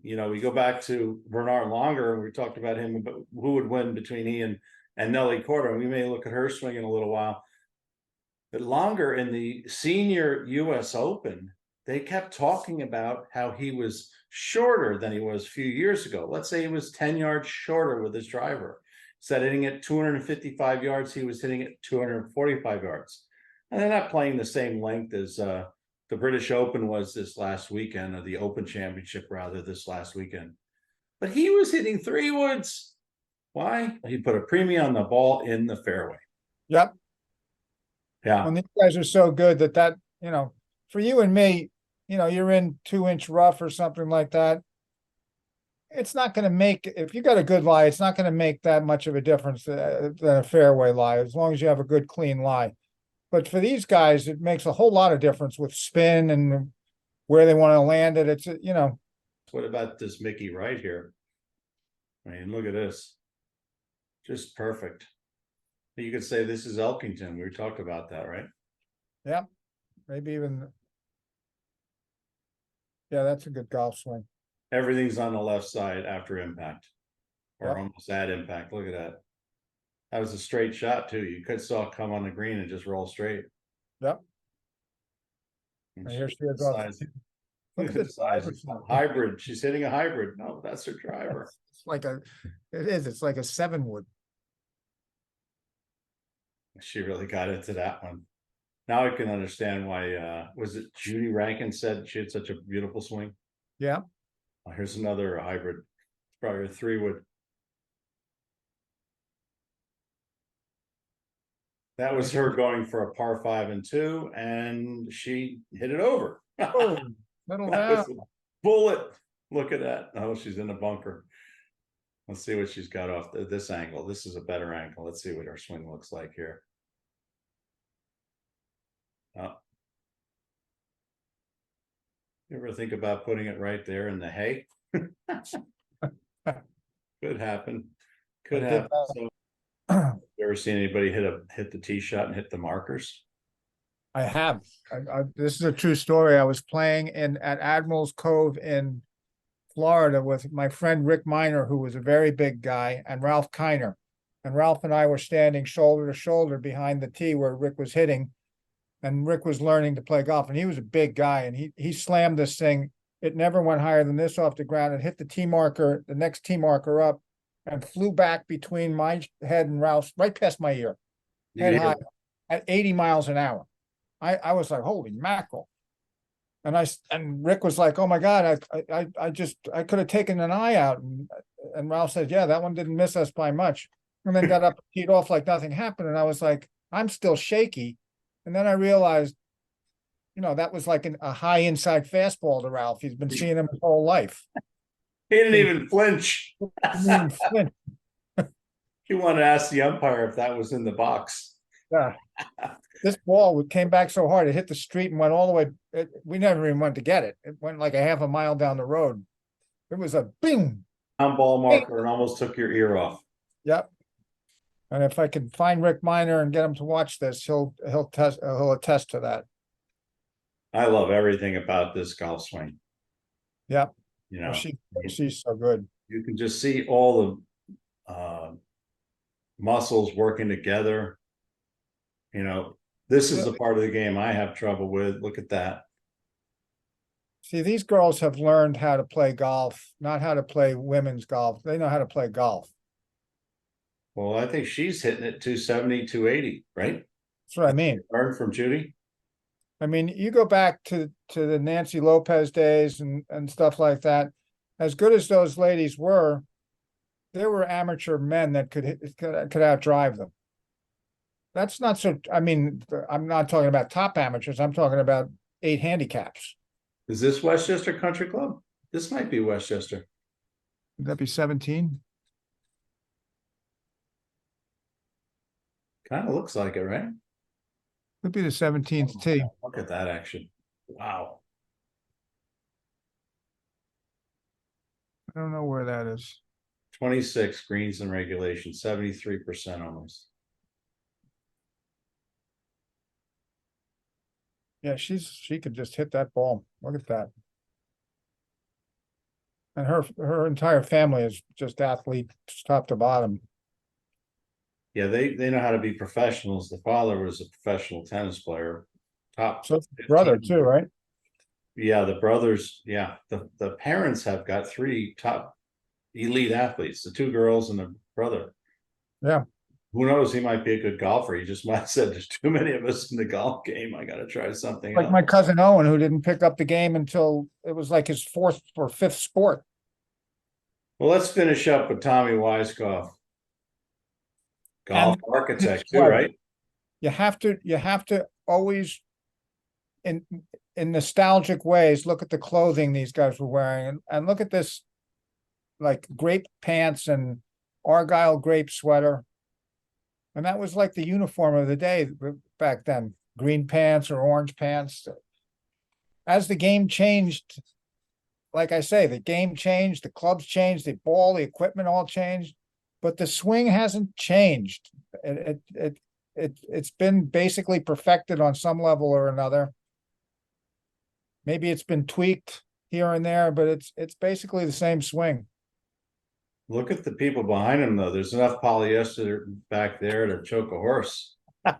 Speaker 1: You know, we go back to Bernard Longer, and we talked about him, but who would win between he and Nelly Corder. We may look at her swing in a little while. But Longer in the senior US Open, they kept talking about how he was shorter than he was a few years ago. Let's say he was 10 yards shorter with his driver. Instead of hitting at 255 yards, he was hitting at 245 yards. And they're not playing the same length as the British Open was this last weekend, or the Open Championship rather, this last weekend. But he was hitting 3-woods. Why? He put a premium on the ball in the fairway.
Speaker 3: Yep.
Speaker 1: Yeah.
Speaker 3: When these guys are so good that, you know, for you and me, you know, you're in 2-inch rough or something like that. It's not going to make, if you got a good lie, it's not going to make that much of a difference than a fairway lie, as long as you have a good, clean lie. But for these guys, it makes a whole lot of difference with spin and where they want to land it. It's, you know.
Speaker 1: What about this Mickey right here? I mean, look at this. Just perfect. You could say this is Elkington. We talked about that, right?
Speaker 3: Yeah. Maybe even. Yeah, that's a good golf swing.
Speaker 1: Everything's on the left side after impact, or
Speaker 3: Yep.
Speaker 1: almost at impact. Look at that. That was a straight shot too. You could saw it come on the green and just roll straight.
Speaker 3: Yep.
Speaker 1: And
Speaker 3: And here
Speaker 1: she-
Speaker 3: she is
Speaker 1: the
Speaker 3: off.
Speaker 1: size-
Speaker 3: Look at
Speaker 1: the
Speaker 3: this
Speaker 1: size.
Speaker 3: driver
Speaker 1: It's
Speaker 3: swing.
Speaker 1: a hybrid. She's hitting a hybrid. No, that's her driver.
Speaker 3: It's like a, it is, it's like a 7-wood.
Speaker 1: She really got into that one. Now I can understand why, was it Judy Rankin said she had such a beautiful swing?
Speaker 3: Yeah.
Speaker 1: Oh, here's another hybrid. It's probably a 3-wood. That was her going for a par 5 and 2, and she hit it over.
Speaker 3: Oh, little
Speaker 1: That was
Speaker 3: down.
Speaker 1: a bullet. Look at that. Oh, she's in a bunker. Let's see what she's got off this angle. This is a better angle. Let's see what her swing looks like here. Oh. You ever think about putting it right there in the hay? Could happen. Could
Speaker 3: I did
Speaker 1: happen. So, you ever seen anybody hit the tee shot and hit the markers?
Speaker 3: I have. This is a true story. I was playing at Admiral's Cove in Florida with my friend Rick Miner, who was a very big guy, and Ralph Kiner. And Ralph and I were standing shoulder to shoulder behind the tee where Rick was hitting. And Rick was learning to play golf, and he was a big guy, and he slammed this thing. It never went higher than this off the ground, and hit the tee marker, the next tee marker up, and flew back between my head and Ralph's, right past my ear, head high, at 80 miles an hour. I was like, holy mackerel. And Rick was like, oh my God, I could have taken an eye out. And Ralph said, yeah, that one didn't miss us by much. And then got up, teed off like nothing happened. And I was like, I'm still shaky. And then I realized, you know, that was like a high inside fastball to Ralph. He's been seeing him his whole life.
Speaker 1: He didn't even flinch.
Speaker 3: He didn't even flinch.
Speaker 1: He wanted to ask the umpire if that was in the box.
Speaker 3: Yeah. This ball came back so hard, it hit the street and went all the way. We never even went to get it. It went like a half a mile down the road. It was a bing.
Speaker 1: On ball marker and almost took your ear off.
Speaker 3: Yep. And if I can find Rick Miner and get him to watch this, he'll attest to that.
Speaker 1: I love everything about this golf swing.
Speaker 3: Yep.
Speaker 1: You know,
Speaker 3: She's so good.
Speaker 1: you can just see all the muscles working together. You know, this is the part of the game I have trouble with. Look at that.
Speaker 3: See, these girls have learned how to play golf, not how to play women's golf. They know how to play golf.
Speaker 1: Well, I think she's hitting it 270, 280, right?
Speaker 3: That's what I mean.
Speaker 1: Learned from Judy.
Speaker 3: I mean, you go back to the Nancy Lopez days and stuff like that. As good as those ladies were, there were amateur men that could outdrive them. That's not so. I mean, I'm not talking about top amateurs. I'm talking about 8 handicaps.
Speaker 1: Is this Westchester Country Club? This might be Westchester.
Speaker 3: Would that be 17?
Speaker 1: Kind of looks like it, right?
Speaker 3: Could be the 17th tee.
Speaker 1: Look at that action. Wow.
Speaker 3: I don't know where that is.
Speaker 1: 26 greens in regulation, 73% almost.
Speaker 3: Yeah, she could just hit that ball. Look at that. And her entire family is just athletes top to bottom.
Speaker 1: Yeah, they know how to be professionals. The father was a professional tennis player. Top
Speaker 3: So brother
Speaker 1: 15.
Speaker 3: too, right?
Speaker 1: Yeah, the brothers, yeah. The parents have got 3 top elite athletes, the 2 girls and the brother.
Speaker 3: Yeah.
Speaker 1: Who knows? He might be a good golfer. He just might have said there's too many of us in the golf game. I gotta try something
Speaker 3: Like
Speaker 1: else.
Speaker 3: my cousin Owen, who didn't pick up the game until it was like his 4th or 5th sport.
Speaker 1: Well, let's finish up with Tommy Weiskopf. Golf architect too, right?
Speaker 3: You have to always in nostalgic ways look at the clothing these guys were wearing and look at this like grape pants and Argyle grape sweater. And that was like the uniform of the day back then, green pants or orange pants. As the game changed, like I say, the game changed, the clubs changed, the ball, the equipment all changed, but the swing hasn't changed. It's been basically perfected on some level or another. Maybe it's been tweaked here and there, but it's basically the same swing.
Speaker 1: Look at the people behind him, though. There's enough polyester back there to choke a horse. I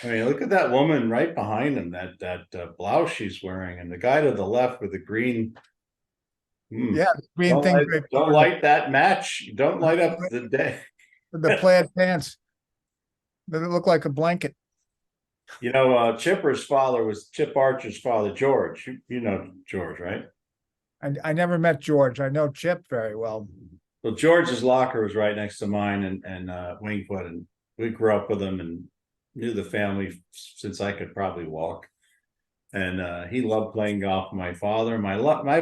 Speaker 1: mean, look at that woman right behind him. That blouse she's wearing, and the guy to the left with the green.
Speaker 3: Yeah, green thing.
Speaker 1: Don't light that match. Don't light up the day.
Speaker 3: The plaid pants. That look like a blanket.
Speaker 1: You know, Chipper's father was Chip Archer's father, George. You know George, right?
Speaker 3: I never met George. I know Chip very well.
Speaker 1: Well, George's locker was right next to mine and Wingfoot, and we grew up with him and knew the family since I could probably walk. And he loved playing golf with my father. My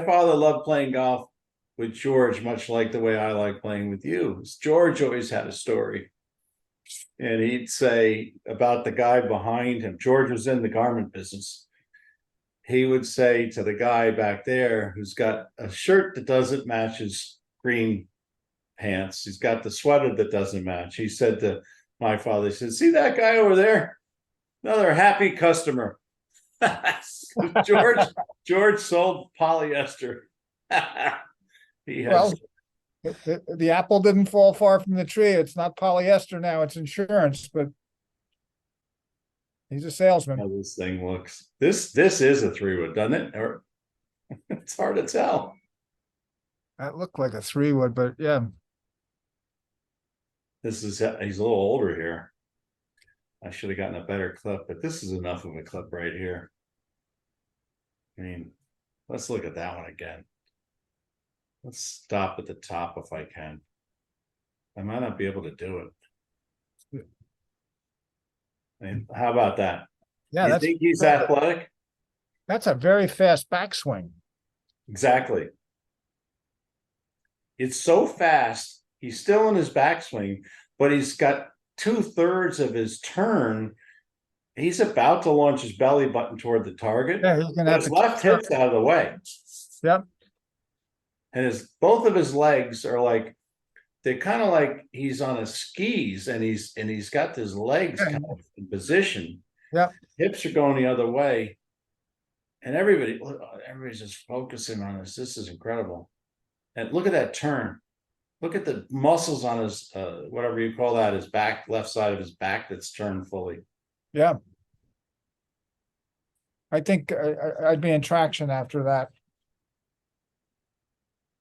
Speaker 1: father loved playing golf with George, much like the way I like playing with you. George always had a story. And he'd say about the guy behind him, George was in the garment business. He would say to the guy back there who's got a shirt that doesn't match his green pants, he's got the sweater that doesn't match. He said to my father, he said, "See that guy over there? Another happy customer." George sold polyester. He has.
Speaker 3: Well, the apple didn't fall far from the tree. It's not polyester now, it's insurance, but he's a salesman.
Speaker 1: How this thing looks. This is a 3-wood, doesn't it? Or it's hard to tell.
Speaker 3: That looked like a 3-wood, but yeah.
Speaker 1: He's a little older here. I should have gotten a better clip, but this is enough of a clip right here. I mean, let's look at that one again. Let's stop at the top if I can. I might not be able to do it. I mean, how about that?
Speaker 3: Yeah,
Speaker 1: you think he's athletic?
Speaker 3: That's a very fast backswing.
Speaker 1: Exactly. It's so fast. He's still in his backswing, but he's got 2/3 of his turn. He's about to launch his belly button toward the target.
Speaker 3: Yeah, he's gonna have
Speaker 1: his
Speaker 3: to
Speaker 1: left hip's out of the way.
Speaker 3: Yep.
Speaker 1: And both of his legs are like, they're kind of like he's on his skis, and he's got his legs kind of in position.
Speaker 3: Yep.
Speaker 1: Hips are going the other way. And everybody's just focusing on this. This is incredible. And look at that turn. Look at the muscles on his, whatever you call that, his back, left side of his back that's turned fully.
Speaker 3: Yeah. I think I'd be in traction after that.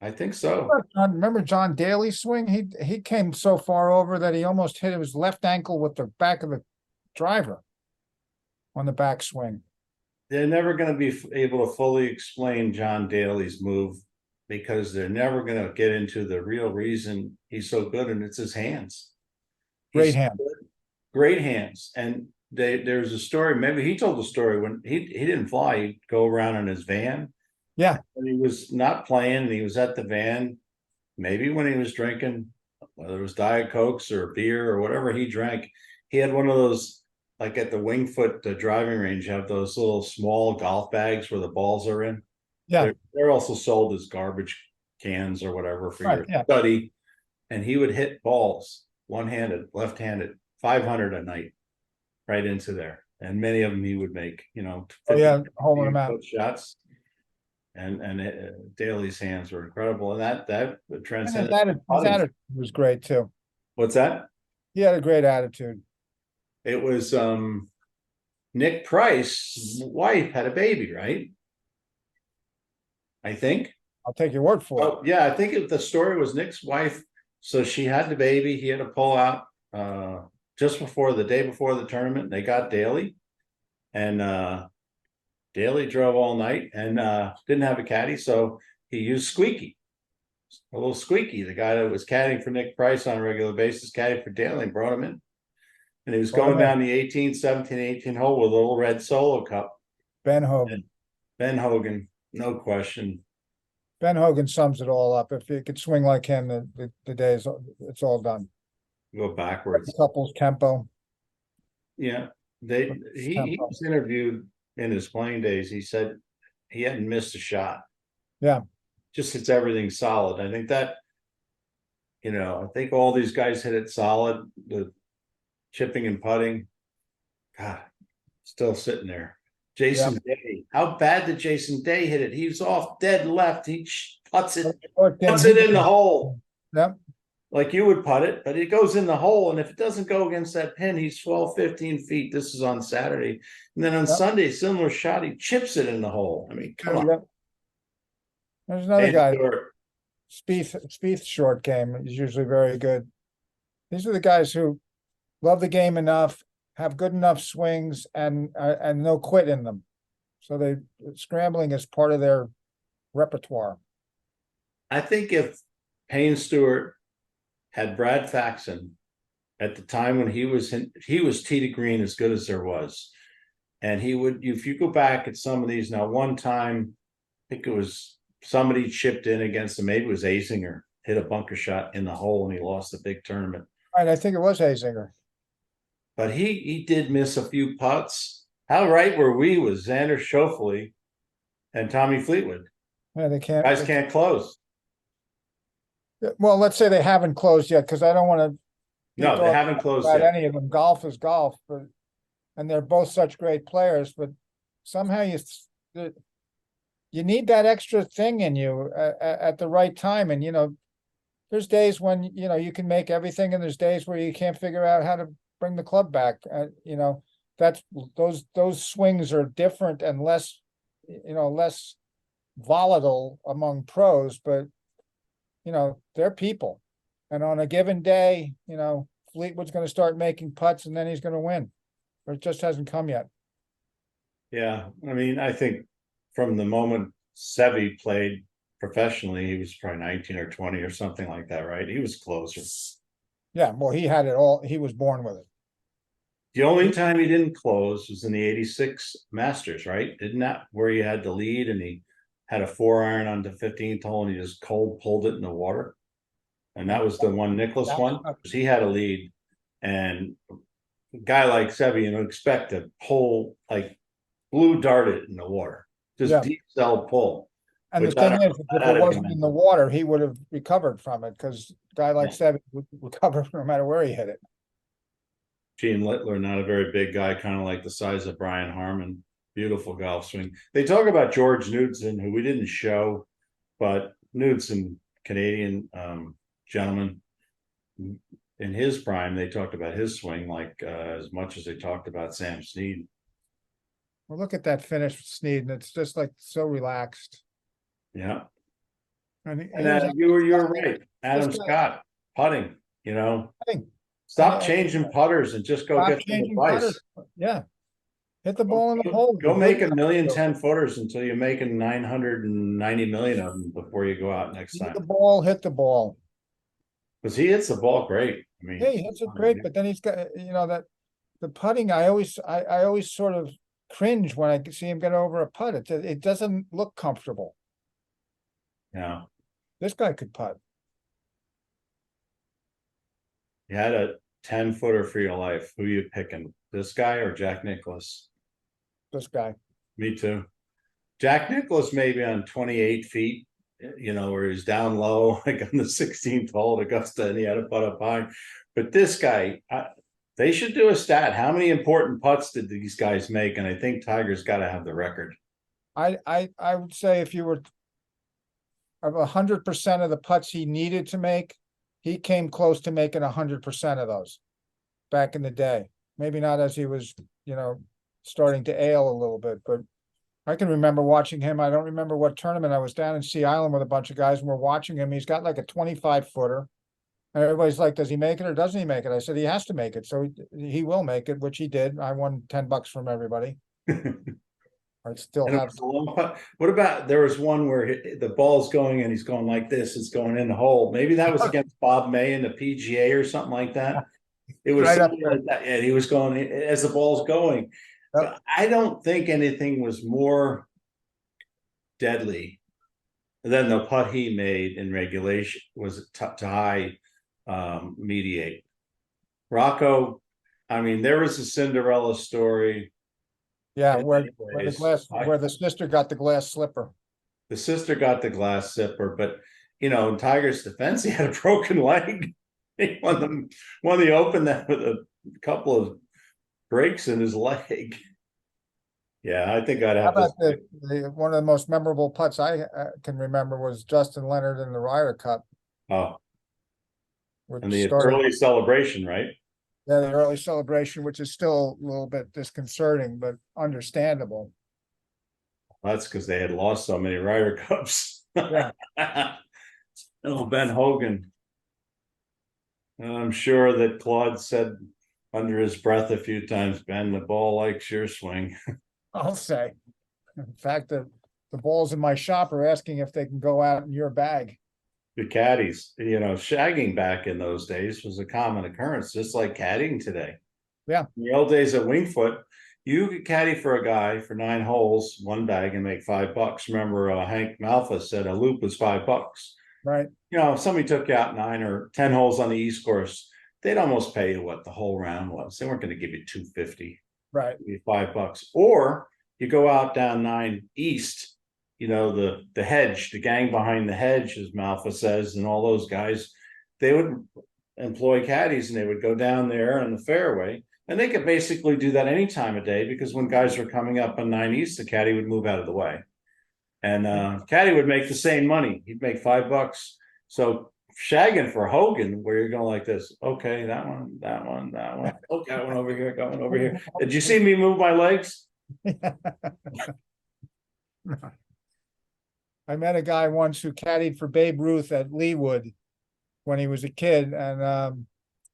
Speaker 1: I think so.
Speaker 3: Remember John Daly's swing? He came so far over that he almost hit his left ankle with the back of the driver on the backswing.
Speaker 1: They're never going to be able to fully explain John Daly's move, because they're never going to get into the real reason he's so good, and it's his hands.
Speaker 3: Great hands.
Speaker 1: Great hands. And there's a story, maybe he told the story when he didn't fly, he'd go around in his van.
Speaker 3: Yeah.
Speaker 1: And he was not playing, and he was at the van, maybe when he was drinking, whether it was Diet Cokes or beer or whatever he drank, he had one of those, like at the Wingfoot the driving range, have those little small golf bags where the balls are in.
Speaker 3: Yeah,
Speaker 1: They're also sold as garbage cans or whatever for
Speaker 3: Right,
Speaker 1: your
Speaker 3: yeah.
Speaker 1: study. And he would hit balls one-handed, left-handed, 500 a night, right into there. And many of them he would make, you know,
Speaker 3: Oh, yeah,
Speaker 1: 50
Speaker 3: holding them out.
Speaker 1: foot shots. And Daly's hands were incredible, and that
Speaker 3: And his
Speaker 1: transcended.
Speaker 3: attitude was great too.
Speaker 1: What's that?
Speaker 3: He had a great attitude.
Speaker 1: It was Nick Price's wife had a baby, right? I think.
Speaker 3: I'll take your word for it.
Speaker 1: Oh, yeah, I think the story was Nick's wife. So she had the baby. He had to pull out just before the day before the tournament. They got Daly, and Daly drove all night and didn't have a caddy, so he used Squeaky, a little Squeaky, the guy that was caddying for Nick Price on a regular basis, caddying for Daly, and brought him in. And he was going down the 18, 17, 18 hole with a little red Solo Cup.
Speaker 3: Ben Hogan.
Speaker 1: Ben Hogan, no question.
Speaker 3: Ben Hogan sums it all up. If you could swing like him, the days, it's all done.
Speaker 1: Go backwards.
Speaker 3: Couples tempo.
Speaker 1: Yeah, he was interviewed in his playing days. He said he hadn't missed a shot.
Speaker 3: Yeah.
Speaker 1: Just hits everything solid. I think that, you know, I think all these guys hit it solid. The chipping and putting, God, still sitting there. Jason Day, how bad did Jason Day hit it? He was off dead left. He puts it in the hole.
Speaker 3: Yep.
Speaker 1: Like you would putt it, but it goes in the hole. And if it doesn't go against that pin, he's 12, 15 feet. This is on Saturday. And then on Sunday, similar shot, he chips it in the hole. I mean, come on.
Speaker 3: There's another guy.
Speaker 1: Stewart.
Speaker 3: Spieth's short game is usually very good. These are the guys who love the game enough, have good enough swings, and no quit in them. So scrambling is part of their repertoire.
Speaker 1: I think if Payne Stewart had Brad Faxon at the time when he was tee to green as good as there was. And he would, if you go back at some of these now, one time, I think it was somebody chipped in against him, maybe it was Azinger, hit a bunker shot in the hole and he lost the big tournament.
Speaker 3: Right, I think it was Azinger.
Speaker 1: But he did miss a few putts. How right were we with Xander Schauffele and Tommy Fleetwood?
Speaker 3: Yeah, they
Speaker 1: Can't close.
Speaker 3: Well, let's say they haven't closed yet, because I don't want to.
Speaker 1: No, they haven't closed
Speaker 3: yet.
Speaker 1: yet.
Speaker 3: Any of them. Golf is golf, and they're both such great players. But somehow you need that extra thing in you at the right time. And there's days when you can make everything, and there's days where you can't figure out how to bring the club back. That's those swings are different and less volatile among pros, but they're people. And on a given day, Fleetwood's going to start making putts and then he's going to win. Or it just hasn't come yet.
Speaker 1: Yeah. I mean, I think from the moment Seve played professionally, he was probably 19 or 20 or something like that, right? He was closer.
Speaker 3: Yeah, well, he had it all. He was born with it.
Speaker 1: The only time he didn't close was in the 86 Masters, right? Didn't that where he had the lead and he had a 4-iron on the 15th hole and he just cold pulled it in the water? And that was the one Nicklaus one. He had a lead, and a guy like Seve, expect to pull, like blue dart it in the water, just deep cell pull.
Speaker 3: And the thing is, if it wasn't in the water, he would have recovered from it, because a guy like Seve would recover no matter where he hit it.
Speaker 1: Gene Littler, not a very big guy, kind of like the size of Brian Harmon. Beautiful golf swing. They talk about George Knudsen, who we didn't show, but Knudsen, Canadian gentleman, in his prime, they talked about his swing like as much as they talked about Sam Snead.
Speaker 3: Well, look at that finish with Snead, and it's just like so relaxed.
Speaker 1: Yeah.
Speaker 3: And
Speaker 1: you're right. Adam Scott putting, stop changing putters and just go get some advice.
Speaker 3: Yeah. Hit the ball in the hole.
Speaker 1: Go make 1,000,000 10-footers until you're making 990 million of them before you go out next time.
Speaker 3: Hit the ball.
Speaker 1: Because he hits the ball great. I mean,
Speaker 3: yeah, he hits it great, but then he's got that the putting. I always sort of cringe when I see him get over a putt. It doesn't look comfortable.
Speaker 1: Yeah.
Speaker 3: This guy could putt.
Speaker 1: You had a 10-footer for your life. Who you picking? This guy or Jack Nicklaus?
Speaker 3: This guy.
Speaker 1: Me too. Jack Nicklaus maybe on 28 feet, where he's down low, like on the 16th hole at Augusta, and he had a putt up high. But this guy, they should do a stat. How many important putts did these guys make? And I think Tiger's got to have the record.
Speaker 3: I would say if you were of 100% of the putts he needed to make, he came close to making 100% of those back in the day. Maybe not as he was, starting to ail a little bit, but I can remember watching him. I don't remember what tournament I was down in Sea Island with a bunch of guys and we're watching him. He's got like a 25-footer. And everybody's like, does he make it or doesn't he make it? I said, he has to make it. So he will make it, which he did. I won $10 from everybody. I still have.
Speaker 1: What about, there was one where the ball's going and he's going like this, it's going in the hole. Maybe that was against Bob May in the PGA or something like that. It was
Speaker 3: Right up
Speaker 1: something like that. And he was going as the ball's going. But I don't think anything was more deadly than the putt he made in regulation was to high mediate. Rocco, I mean, there was a Cinderella story.
Speaker 3: Yeah, where the sister got the glass slipper.
Speaker 1: The sister got the glass slipper, but in Tiger's defense, he had a broken leg. He won the Open that with a couple of breaks in his leg. Yeah, I think I'd have
Speaker 3: How about one of the most memorable putts I can remember was Justin Leonard in the Ryder Cup.
Speaker 1: Oh, and the early celebration, right?
Speaker 3: Yeah, the early celebration, which is still a little bit disconcerting, but understandable.
Speaker 1: That's because they had lost so many Ryder Cups.
Speaker 3: Yeah.
Speaker 1: Oh, Ben Hogan. And I'm sure that Claude said under his breath a few times, Ben, the ball likes your swing.
Speaker 3: I'll say. In fact, the balls in my shop are asking if they can go out in your bag.
Speaker 1: The caddies, shagging back in those days was a common occurrence, just like caddying today.
Speaker 3: Yeah.
Speaker 1: In the old days at Wingfoot, you could caddy for a guy for 9 holes, one bag, and make $5. Remember, Hank Malfa said a loop was $5.
Speaker 3: Right.
Speaker 1: If somebody took you out 9 or 10 holes on the East Course, they'd almost pay you what the whole round was. They weren't going to give you $250.
Speaker 3: Right.
Speaker 1: $5. Or you go out down 9 East, the Hedge, the gang behind the Hedge, as Malfa says, and all those guys, they would employ caddies and they would go down there in the fairway. And they could basically do that any time of day because when guys were coming up on 9 East, the caddy would move out of the way. And caddy would make the same money. He'd make $5. So shagging for Hogan, where you're going like this. Okay, that one. Oh, got one over here, got one over here. Did you see me move my legs?
Speaker 3: I met a guy once who caddied for Babe Ruth at Leewood when he was a kid, and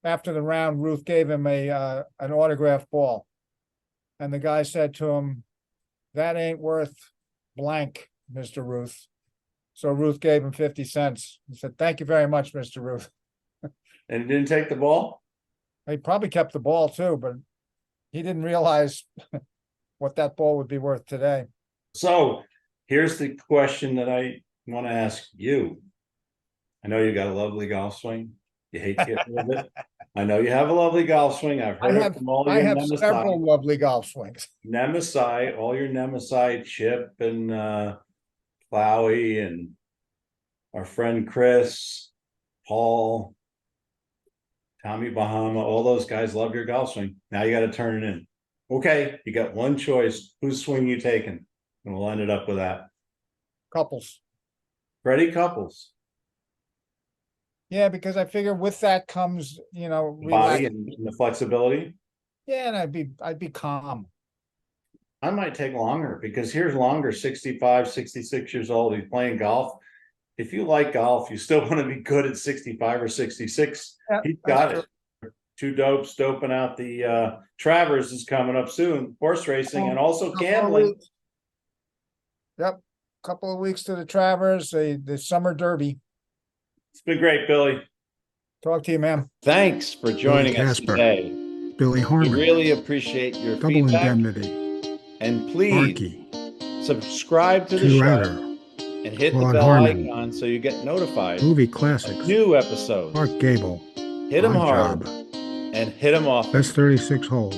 Speaker 3: after the round, Ruth gave him an autographed ball, and the guy said to him, "That ain't worth blank, Mr. Ruth." So Ruth gave him 50 cents. He said, "Thank you very much, Mr. Ruth."
Speaker 1: And he didn't take the ball?
Speaker 3: He probably kept the ball too, but he didn't realize what that ball would be worth today.
Speaker 1: So here's the question that I want to ask you. I know you got a lovely golf swing. You hate to get rid of it. I know you have a lovely golf swing. I've heard it from all your Nemesis.
Speaker 3: Several lovely golf swings.
Speaker 1: Nemesis, all your Nemesis, Chip and Plowy and our friend Chris, Paul, Tommy Bahama, all those guys love your golf swing. Now you got to turn it in. Okay, you got one choice. Whose swing you taking? And we'll end it up with that.
Speaker 3: Couples.
Speaker 1: Freddie Couples.
Speaker 3: Yeah, because I figure with that comes,
Speaker 1: body and the flexibility.
Speaker 3: Yeah, and I'd be calm.
Speaker 1: I might take longer because here's longer, 65, 66 years old. He's playing golf. If you like golf, you still want to be good at 65 or 66. Yeah, he's got it. Two dopes doping out the Travers is coming up soon. Horse racing and also gambling.
Speaker 3: Yep. Couple of weeks to the Travers, the Summer Derby.
Speaker 1: It's been great, Billy.
Speaker 3: Talk to you, man.
Speaker 1: Thanks for joining us today.
Speaker 2: Billy Harmon.
Speaker 1: We really appreciate your
Speaker 2: Double
Speaker 1: feedback.
Speaker 2: Indemnity.
Speaker 1: And please
Speaker 2: Arky.
Speaker 1: Subscribe to the show and hit
Speaker 2: Claude
Speaker 1: the bell
Speaker 2: Harmon.
Speaker 1: icon so you get notified
Speaker 2: Movie Classics.
Speaker 1: of new episodes.
Speaker 2: Mark Gable.
Speaker 1: hit them
Speaker 2: Good
Speaker 1: hard,
Speaker 2: job.
Speaker 1: and hit them off.
Speaker 2: That's 36 holes.